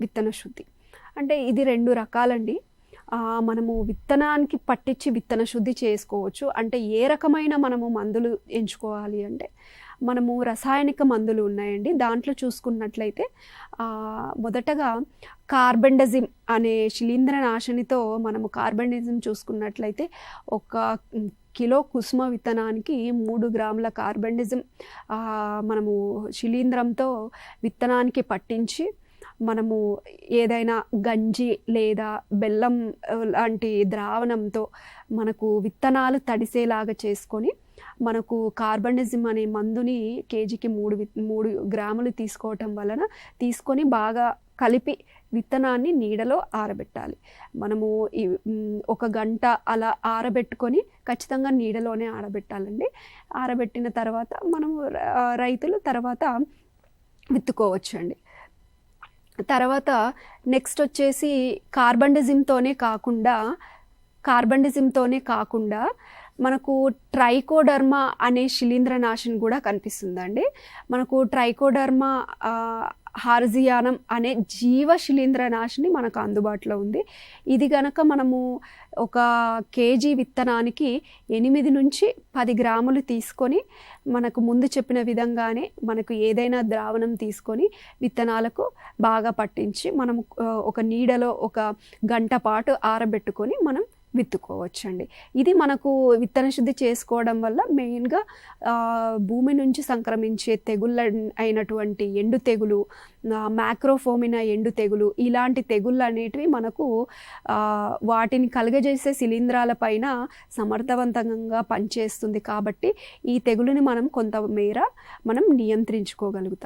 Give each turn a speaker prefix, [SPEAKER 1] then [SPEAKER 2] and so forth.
[SPEAKER 1] విత్తన శుద్ధి. అంటే ఇది 2 రకాలండి. మనము విత్తనానికి పట్టించి విత్తన శుద్ధి చేసుకోవచ్చు. అంటే ఏ రకమైన మనము మందులు ఎంచుకోవాలి అంటే, మనము రసాయనిక మందులు ఉన్నాయండి. దాంట్లో చూసుకున్నట్లయితే మొదటగా కార్బెండజిమ్ అనే శిలీంద్రనాశినితో మనము కార్బెండజిమ్ చూసుకున్నట్లయితే ఒక కిలో కుసుమ విత్తనానికి 3 గ్రాముల కార్బెండజిమ్ మనము శిలీంద్రంతో విత్తనానికి పట్టించి మనము ఏదైనా గంజి లేదా బెల్లం లాంటి ద్రావణంతో మనకు విత్తనాలు తడిసేలాగా చేసుకొని మనకు కార్బనిజం అనే మందుని కేజీకి 3 గ్రాములు తీసుకోవటం వలన తీసుకొని బాగా కలిపి విత్తనాన్ని నీడలో ఆరబెట్టాలి. మనము ఒక గంట అలా ఆరబెట్టుకొని ఖచ్చితంగా నీడలోనే ఆరబెట్టాలండి. ఆరబెట్టిన తర్వాత మనము రైతులు తర్వాత విత్తుకోవచ్చండి. తర్వాత నెక్స్ట్ వచ్చేసి కార్బనిజంతోనే కాకుండా మనకు ట్రైకోడర్మా అనే శిలీంద్రనాశిని కూడా కనిపిస్తుందండి. మనకు ట్రైకోడర్మా హార్జియానం అనే జీవ శిలీంద్రనాశిని మనకు అందుబాటులో ఉంది. ఇది గనక మనము ఒక కేజీ విత్తనానికి 8 నుంచి 10 గ్రాములు తీసుకొని మనకు ముందు చెప్పిన విధంగానే మనకు ఏదైనా ద్రావణం తీసుకొని విత్తనాలకు బాగా పట్టించి మనము ఒక నీడలో ఒక గంట పాటు ఆరబెట్టుకొని మనం విత్తుకోవచ్చండి. ఇది మనకు విత్తన శుద్ధి చేసుకోవడం వల్ల మెయిన్గా భూమి నుంచి సంక్రమించే తెగుళ్ళ అయినటువంటి ఎండు తెగులు, మ్యాక్రోఫోమినా ఎండు తెగులు, ఇలాంటి తెగుళ్ళు అనేటివి మనకు వాటిని కలుగజేసే శిలీంధ్రాల పైన సమర్థవంతంగా పనిచేస్తుంది. కాబట్టి ఈ తెగులుని మనం కొంత మేర మనం నియంత్రించుకోగలుగుతాం.